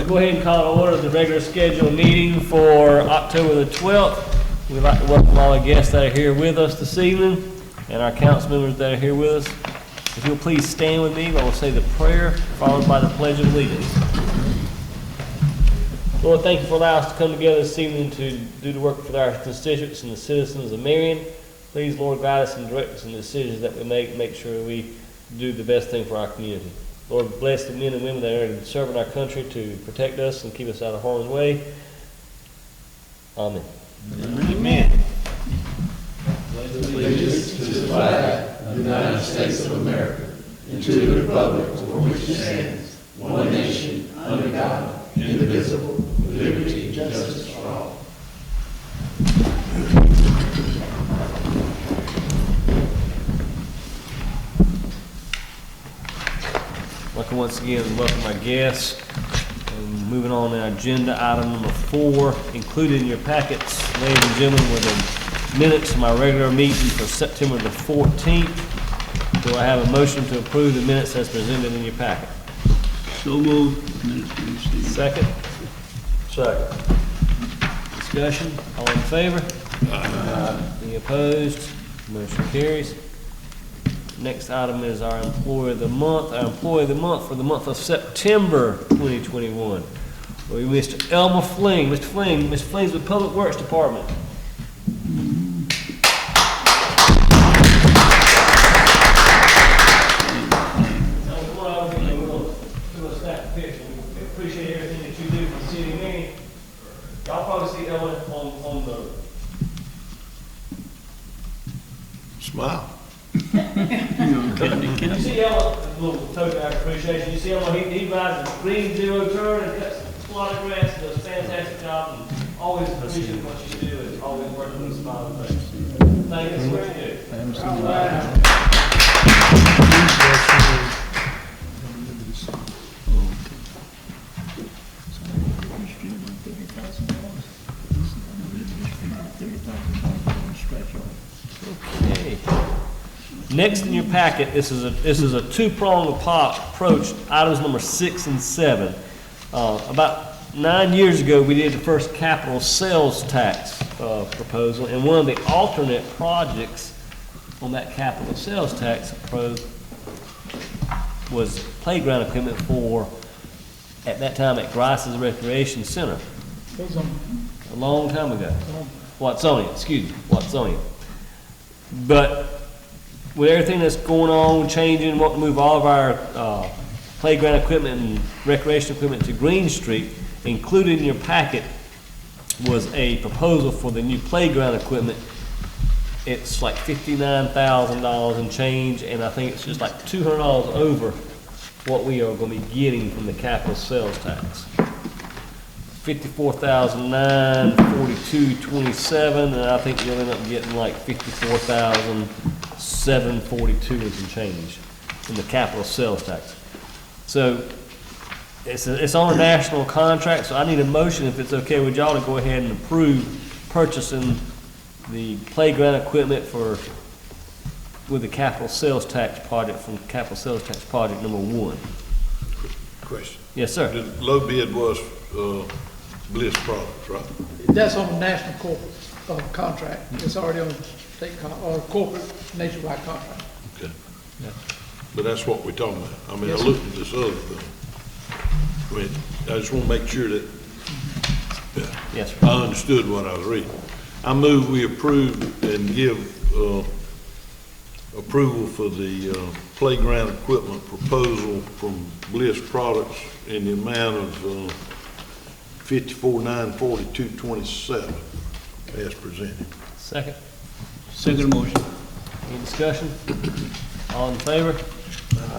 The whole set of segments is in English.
go ahead and call to order the regular scheduled meeting for October the 12th. We'd like to welcome all our guests that are here with us this evening and our council members that are here with us. If you'll please stand with me, I will say the prayer followed by the Pledge of Allegiance. Lord, thank you for allowing us to come together this evening to do the work for our constituents and the citizens of Marion. Please, Lord, guide us and direct us in the decisions that we make sure we do the best thing for our community. Lord, bless the men and women that are serving our country to protect us and keep us out of harm's way. Amen. Amen. Allegiance to the flag of the United States of America and to the republic for which it stands, one nation, under God, indivisible, with liberty and justice for all. Welcome once again and welcome our guests. And moving on to our agenda, item number 4, included in your packets, ladies and gentlemen, were the minutes of my regular meeting for September the 14th. Do I have a motion to approve the minutes as presented in your packet? So moved. Second? Second. Discussion? All in favor? Any opposed? Motion carries. Next item is our employee of the month. Our employee of the month for the month of September 2021. We Mr. Elmer Fling. Mr. Fling's with Public Works Department. Appreciate everything that you do for the city of Marion. Y'all probably see Ellen on the Smile. You see Ellen, a little token of appreciation. You see Ellen, he rides a green zero turn and cuts a lot of grass and does a fantastic job and always appreciate what you do and always working with a smile on face. Thank you for what you do. All right. Okay. Next in your packet, this is a two-pronged approach. Items number 6 and 7. About 9 years ago, we did the first capital sales tax proposal, and one of the alternate projects on that capital sales tax proposal was playground equipment for, at that time, at Grice's Recreation Center. A long time ago. Watsonia. But with everything that's going on, changing, wanting to move all of our playground equipment and recreation equipment to Green Street, included in your packet was a proposal for the new playground equipment. It's like $59,000 and change, and I think it's just like $200 over what we are going to be getting from the capital sales tax. $54,942.27, and I think you'll end up getting like $54,742 and some change in the capital sales tax. So it's on a national contract, so I need a motion, if it's okay with y'all, to go ahead and approve purchasing the playground equipment with the capital sales tax project from capital sales tax project number 1. Question. Yes, sir. The low bid was Bliss Products, right? That's on a national corporate contract. It's already on a state or corporate nationwide contract. Okay. Yeah. But that's what we're talking about. I mean, Yes, I looked at this other thing. I mean, I just want to make sure that Yes, sir. I understood what I was reading. I move we approve and give approval for the playground equipment proposal from Bliss Products in the amount of $54,942.27 as presented. Second. Second motion. Any discussion? All in favor?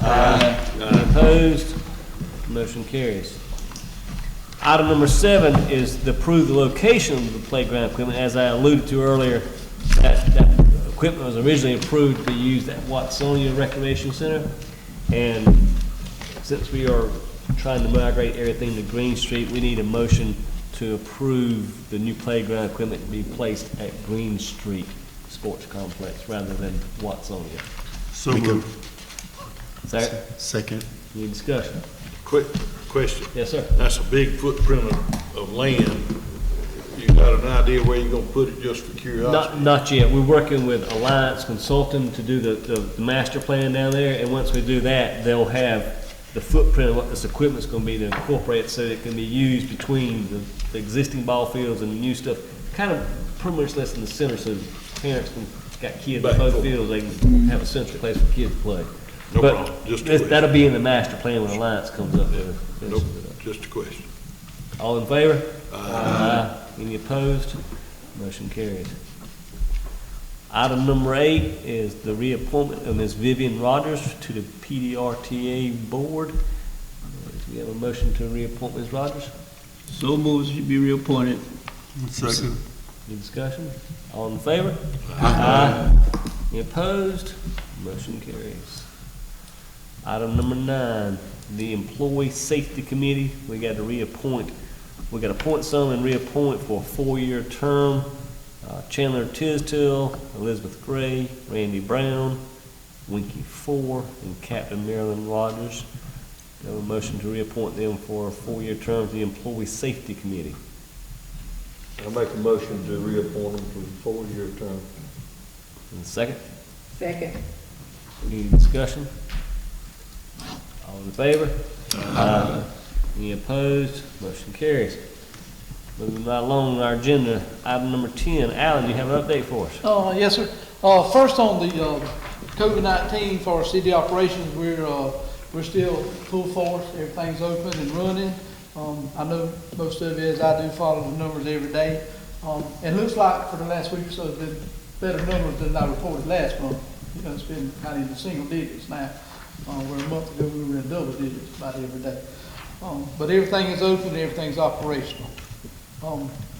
Aye. Any opposed? Motion carries. Item number 7 is to approve the location of the playground equipment. As I alluded to earlier, that equipment was originally approved to be used at Watsonia Recreation Center. And since we are trying to migrate everything to Green Street, we need a motion to approve the new playground equipment to be placed at Green Street Sports Complex rather than Watsonia. So moved. Second. Second. Any discussion? Quick question. Yes, sir. That's a big footprint of land. You got an idea where you're gonna put it just for curiosity? Not yet. We're working with Alliance Consulting to do the master plan down there, and once we do that, they'll have the footprint of what this equipment's gonna be to incorporate so that it can be used between the existing ball fields and the new stuff. Kind of pretty much less in the center, so parents can, got kids Back in and both forth. fields, they can have a central place for kids to play. No But problem. Just a this- question. that'll be in the master plan when Alliance comes up with it. Nope, just a question. All in favor? Aye. Any opposed? Motion carries. Item number 8 is the reappointment of Ms. Vivian Rogers to the PDRTA Board. Do we have a motion to reappoint Ms. Rogers? So moved, she be reappointed. Second. Any discussion? All in favor? Aye. Any opposed? Motion carries. Item number 9, the Employee Safety Committee. We got to reappoint. We got to appoint some and reappoint for a 4-year term. Chandler Tisdale, Elizabeth Gray, Randy Brown, Winky Ford, and Captain Marilyn Rogers. We have a motion to reappoint them for a 4-year term to the Employee Safety Committee. I make a motion to reappoint him for a 4-year term. And second? Second. Any discussion? All in favor? Aye. Any opposed? Motion carries. Moving right along on our agenda, item number 10. Alan, you have an update for us? Yes, sir. First on the COVID-19 for our city operations, we're still full force. Everything's open and running. I know most of you, as I do, follow the numbers every day. And it looks like for the last week or so, there's been better numbers than I reported last month. You know, it's been kind of in the single digits now. Where a month ago, we were in double digits about every day. But everything is open, everything's operational.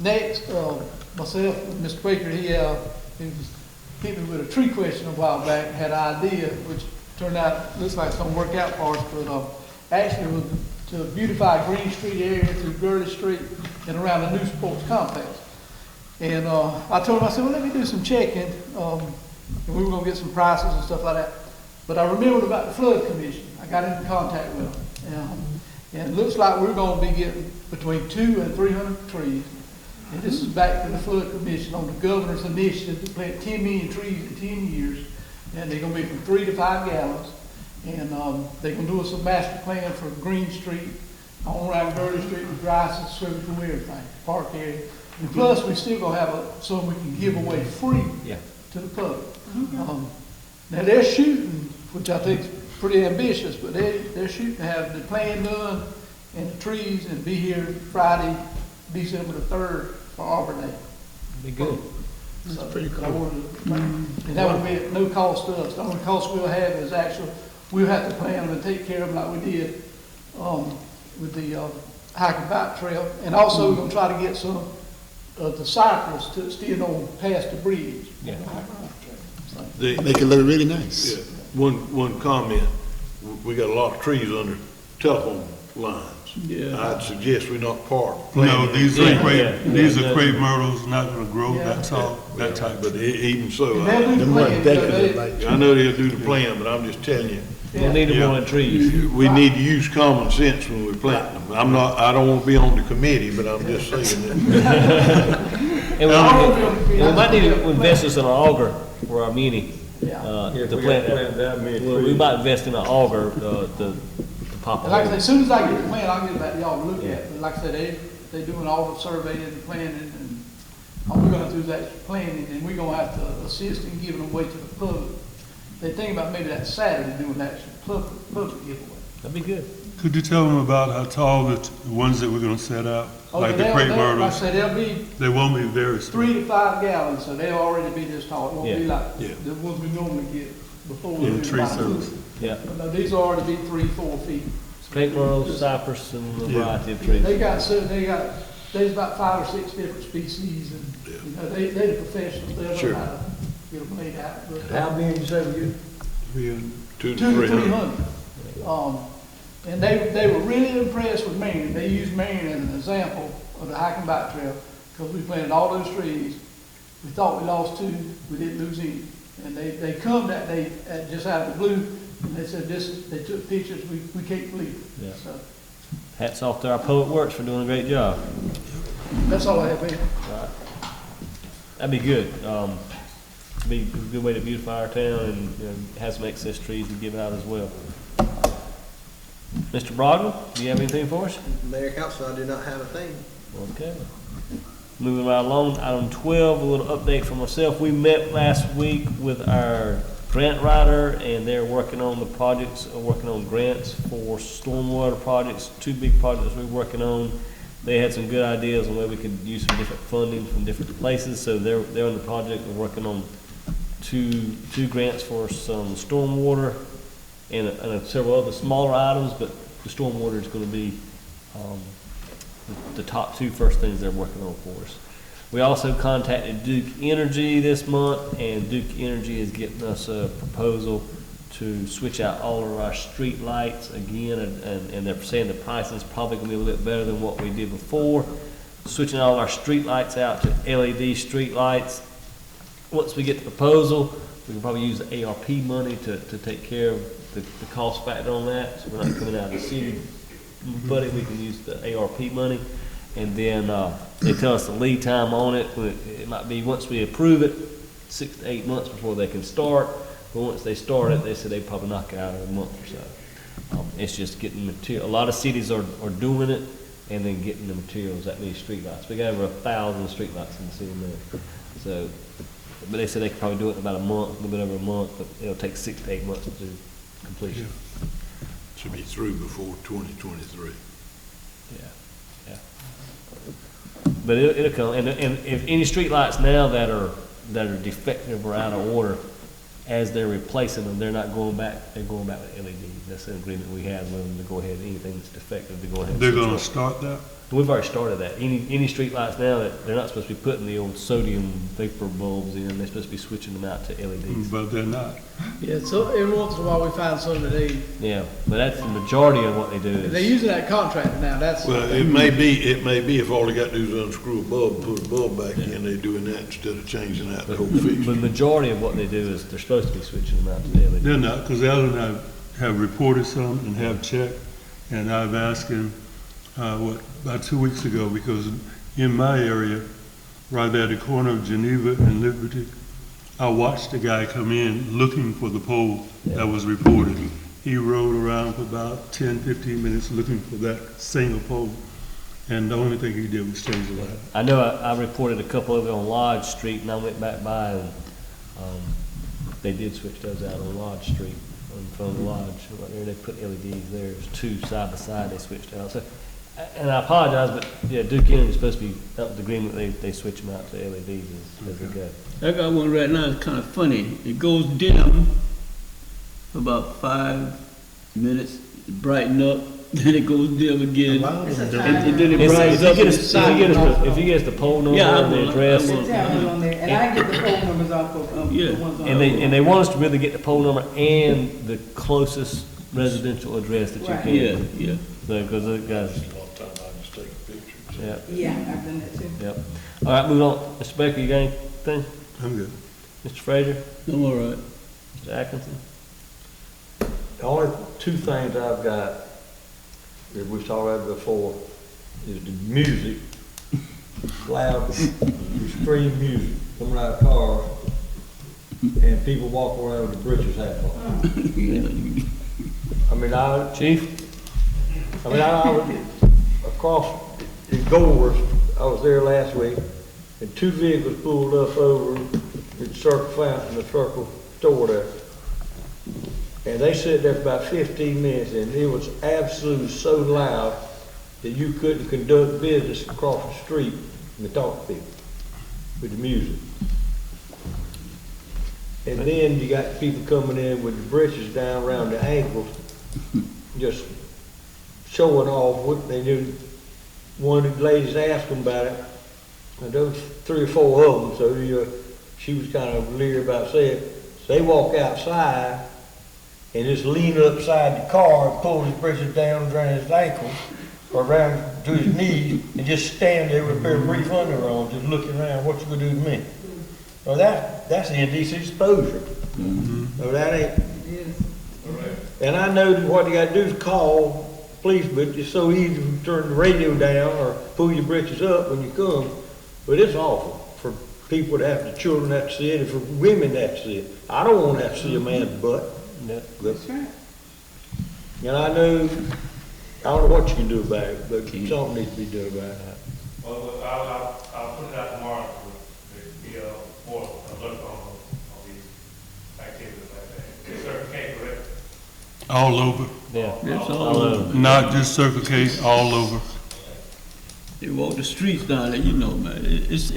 Next, myself, Mr. Baker, he was hit me with a tree question a while back, had an idea, which turned out, looks like it's gonna work out for us, but actually it was to beautify Green Street area through Gurley Street and around the new sports complex. And I told him, I said, well, let me do some checking, and we were gonna get some prices and stuff like that. But I remembered about the flood commission. I got into contact with them. And it looks like we're gonna be getting between 200 and 300 trees. And this is back to the flood commission on the governor's initiative to plant 10 million trees in 10 years. And they're gonna be from 3 to 5 gallons. And they're gonna do us a master plan for Green Street, on around Gurley Street with grass, swimming pool, everything, park area. And plus, we still gonna have some we can give away free to the public. Now they're shooting, which I think is pretty ambitious, but they're shooting to have the plan done and the trees and be here Friday, December the 3rd for Arbor Day. Be good. That's pretty cool. And that would be at no cost to us. The only cost we'll have is actual, we'll have to plan them and take care of them like we did with the hiking bike trail. And also we're gonna try to get some of the cyclists to still on past the bridge. Yeah. Make it look really nice. Yeah, one comment, we got a lot of trees under telephone lines. Yeah. I'd suggest we not park. No, these Yeah, are crepe, yeah, these yeah, are crepe myrtles, not gonna grow, Yeah. that's all, that type. But even so, And they'll do the Them more plan, decorative, so like. I know they'll do the plan, but I'm just telling you, We'll need them on trees. we need to use common sense when we plant them. I don't want to be on the committee, but I'm just saying that. And we might need to invest in an auger for our mini, Yeah. to we plant gotta plant that many Well, we trees. might invest in an auger, to pop And like I it. said, as soon as I get the plan, I'll get it back to y'all to look at. But like I said, they doing all the surveying and planning, and all we're gonna do is that planning, and we're gonna have to assist in giving them away to the public. They think about maybe that Saturday doing that public giveaway. That'd be good. Could you tell them about how tall the ones that we're gonna set out? Oh, Like the they'll- crepe they'll- Like I myrtles? said, they'll be They won't be very small. 3 to 5 gallons, so they'll already be this tall. It won't be Yeah. like Yeah. the ones we normally get before we Yeah, do tree about service. Yeah. But no, these will already be 3-4 feet. Crepe myrtles, cypress, and a Yeah. variety of trees. There's about 5 or 6 different species, and, you know, they're the professionals, they'll Sure. know how to get them laid out. But, How many you say we get? 2 to 2 to 300. 300. And they were really impressed with Marion. They used Marion as an example of the hiking bike trail, because we planted all those trees. We thought we lost 2, we didn't lose any. And they come that day, just out of the blue, and they said they took pictures, we can't believe it. Yeah. So hats off to our public works for doing a great job. That's all I have, Mayor. That'd be good. Be a good way to beautify our town and, you know, have some excess trees to give out as well. Mr. Brogdon, do you have anything for us? Mayor, Council, I do not have a thing. Okay. Moving right along, item 12, a little update from myself. We met last week with our grant writer, and they're working on the projects, working on grants for stormwater projects, 2 big projects we're working on. They had some good ideas on where we could use some different funding from different places, so they're on the project. We're working on two grants for some stormwater and several other smaller items, but the stormwater is going to be the top 2 first things they're working on for us. We also contacted Duke Energy this month, and Duke Energy is getting us a proposal to switch out all of our street lights again, and they're saying the price is probably going to be a little bit better than what we did before. Switching all our street lights out to LED street lights. Once we get the proposal, we can probably use the ARP money to take care of the cost factor on that, so we're not coming out of the city buddy. We can use the ARP money, and then they tell us the lead time on it. It might be, once we approve it, 6 to 8 months before they can start, but once they start it, they said they probably knock it out in a month or so. It's just getting material. A lot of cities are doing it, and then getting the materials, that many streetlights. We got over 1,000 streetlights in the city now. So, but they said they could probably do it in about a month, a little bit over a month, but it'll take 6 to 8 months to do completion. Should be through before 2023. Yeah. But it'll come, and if any streetlights now that are defective or out of order, as they're replacing them, they're not going back, they're going back with LEDs. That's an agreement we have with them to go ahead, anything that's defective, to go ahead and They're switch gonna over. start that? We've already started that. Any street lights now that they're not supposed to be putting the old sodium vapor bulbs in, they're supposed to be switching them out to LEDs. But they're not. Yeah, so every once in a while we find some that Yeah, but that's the majority of what they do they're is, using that contract now, that's. Well, it may be if all they got to do is unscrew a bulb and put a bulb back in, they're doing that instead of changing out the whole but the fixture. majority of what they do is they're supposed to be switching them out to LEDs. They're not, because Alan and I have reported some and have checked, and I've asked him, about 2 weeks ago, because in my area, right at the corner of Geneva and Liberty, I watched a guy come in looking for the pole that was reported. He rode around for about 10, 15 minutes looking for that single pole, and the only thing he did was change the light. I know I reported a couple of it on Lodge Street, and I went back by, and they did switch those out on Lodge Street, from the Lodge. Right there, they put LEDs there. There's 2 side by side they switched out. So, and I apologize, but yeah, Duke Energy is supposed to be, that was the agreement, they switch them out to LEDs as they go. I got one right now, it's kind of funny. It goes dim for about 5 minutes, it brighten up, then it goes dim again. And then it If brightens you up. get us, if you get us the poll number Yeah, I and the will. address, I will. It's happening on there, and I get the phone numbers off of, Yeah. the ones on. and they want us to really get the poll number and the closest residential address that you Right. can. Yeah. So, because those guys, A lot of times I just take pictures. yeah, Yeah, I've done that too. yep. All right, moving on. Mr. Baker, you got anything? I'm good. Mr. Frazier? I'm all right. Mr. Atkinson? The only 2 things I've got, that we talked about before, is the music, loud, extreme music coming out of cars, and people walking around with the britches hat on. I was across the Goers, I was there last week, and 2 vehicles pulled up over at Circle Fountain, the Circle store there. And they sat there for about 15 minutes, and it was absolutely so loud that you couldn't conduct business across the street and talk to people with the music. And then you got people coming in with the breeches down around the ankles, just showing off what they do. One of the ladies asked them about it, and there was 3 or 4 of them, so she was kind of leery about saying it. So they walk outside and just lean upside the car and pull his britches down around his ankle or around to his knees and just stand there with a pair of brief underwear on, just looking around, what you gonna do to me? Well, that's indecent exposure. So that ain't, It is. and I know that what you gotta do is call police, but it's so easy to turn the radio down or pull your britches up when you come. But it's awful for people to have, the children have to see it, and for women to have to see it. I don't want to have to see a man's butt. Yeah. But, That's right. and I don't know what you can do about it, but something needs to be done about it. Well, I'll put it out tomorrow to be more alert on these activities like that. Is Circle K correct? All over, Yeah. It's all over. not just Circle K, all over. They walk the streets down there, you know, man, it's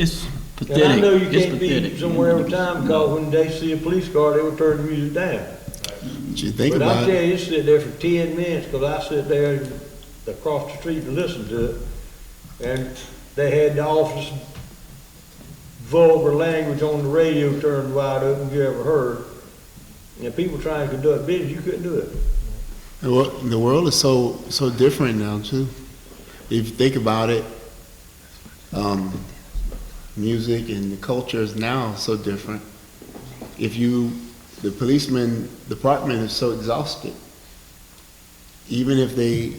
pathetic. And I know you It's can't be pathetic. somewhere every time, because when they see a police car, they will turn the music down. But you think But I about tell it, you, you sit there for 10 minutes, because I sit there across the street and listen to it, and they had the officer's vulgar language on the radio turned wide open, you ever heard. And people trying to conduct business, you couldn't do it. the world is so different now too. If you think about it, music and the culture is now so different. The policeman department is so exhausted. Even if they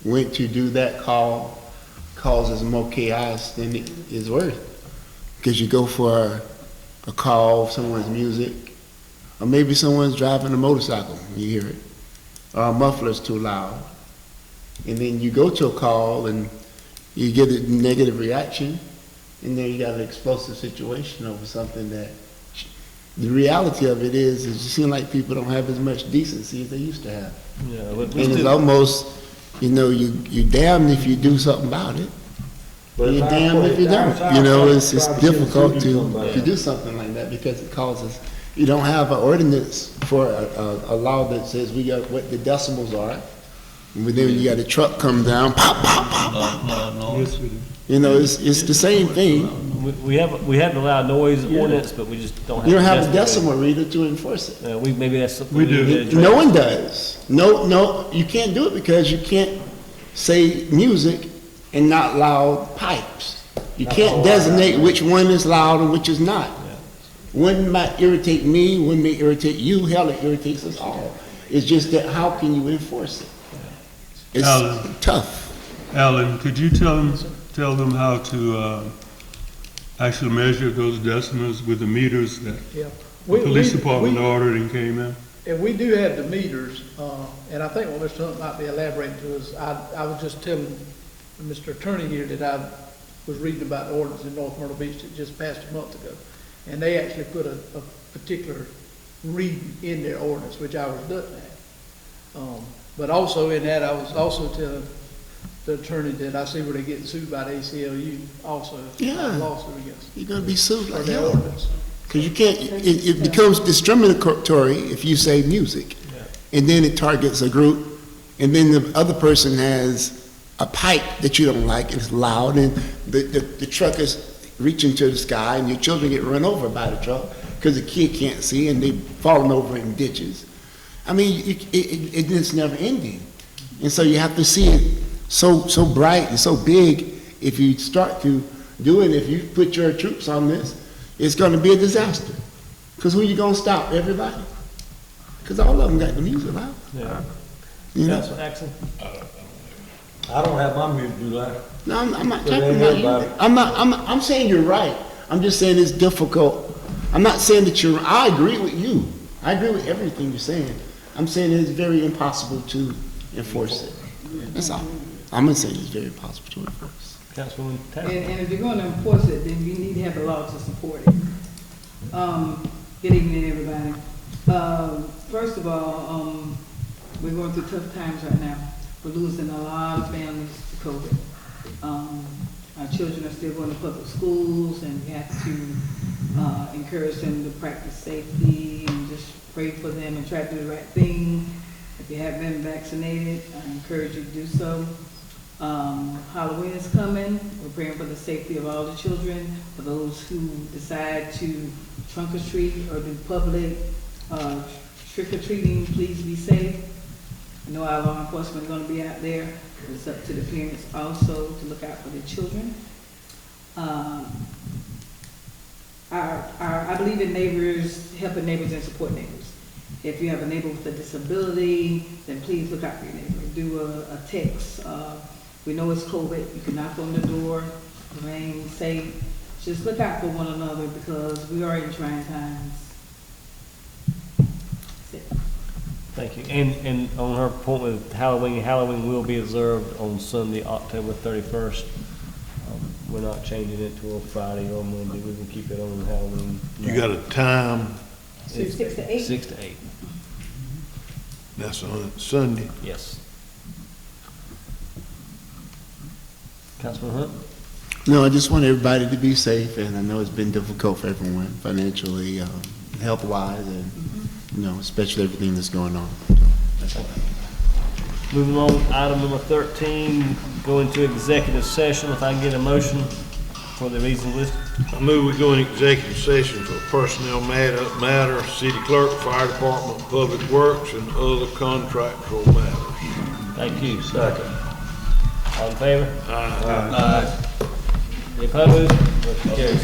went to do that causes more chaos than it is worth. Because you go for a call of someone's music, or maybe someone's driving a motorcycle, you hear it, or a muffler's too loud. And then you go to a call and you get a negative reaction, and then you got an explosive situation over something that, the reality of it is it seems like people don't have as much decency as they used to have. Yeah, And it's almost, you're damned if you do something about it. But You're I damned put if you it down, don't. It's try to see difficult the to somebody. do something like that because it causes, you don't have an ordinance for a law that says we got what the decibels are. And then you got a truck come down, pop, pop, pop, pop. Yes, we do. It's the same thing. We have an allowed noise ordinance, but we just don't have. You don't have a decibel decimal reader to enforce it. Maybe that's something. We do. need to address. No one does. No, you can't do it because you can't say music and not loud pipes. You can't designate which one is loud and which is not. One might irritate me, one may irritate you, hell, it irritates us all. It's just that how can you enforce it? It's Alan. tough. Alan, could you tell them how to actually measure those decimals with the meters that Yeah. the police department ordered and came in? And we do have the meters, and I think what Mr. Hunt might be elaborating to us, I was just telling Mr. Attorney here that I was reading about the ordinance in North Myrtle Beach that just passed a month ago. And they actually put a particular reading in their ordinance, which I was looking at. But also in that, I was also telling the attorney that I see where they're getting sued by the ACLU also. Yeah. Lawsuit against You're gonna be sued for like their hell. ordinance. Because you can't, it becomes discriminatory if you say music. And then it targets a group, and then the other person has a pipe that you don't like, and it's loud, and the truck is reaching to the sky, and your children get run over by the truck because the kid can't see, and they've fallen over in ditches. I mean, it's never ending. And so you have to see it so bright and so big. If you start to do it, if you put your troops on this, it's going to be a disaster. Because who you going to stop? Everybody? Because all of them got the music loud. Yeah. You know? Councilman Axon? I don't have my music too loud. No, I'm not But talking they about know you. about it. I'm saying you're right. I'm just saying it's difficult. I'm not saying that I agree with you. I agree with everything you're saying. I'm saying it's very impossible to enforce it. That's all. I'm gonna say it's very impossible to enforce. Councilwoman And, Taylor? and if you're gonna enforce it, then you need to have a law to support it. Good evening, everybody. First of all, we're going through tough times right now. We're losing a lot of families to COVID. Our children are still going to public schools, and we have to encourage them to practice safety and just pray for them and try to do the right thing. If you have been vaccinated, I encourage you to do so. Halloween is coming. We're praying for the safety of all the children. For those who decide to trunk or treat or do public trick or treating, please be safe. I know our law enforcement is going to be out there. It's up to the parents also to look out for their children. I believe in neighbors, helping neighbors and support neighbors. If you have a neighbor with a disability, then please look out for your neighbor. Do a text. We know it's COVID. You can knock on the door, remain safe. Just look out for one another because we are in trying times. That's it. Thank you. And on her point with Halloween will be observed on Sunday, October 31st. We're not changing it to a Friday or Monday. We can keep it on Halloween. You got a time, 6 to 8. 6 to 8, that's on Sunday. yes. Councilman Hunt? No, I just want everybody to be safe, and I know it's been difficult for everyone financially, health-wise, and, especially everything that's going on. So, that's all. Moving on, item number 13, go into executive session. If I can get a motion for the reasons listed. I move we go in executive session for personnel matter, city clerk, fire department, public works, and other contractual matters. Thank you. Second. All in favor? Aye. Any opposed? Motion carries.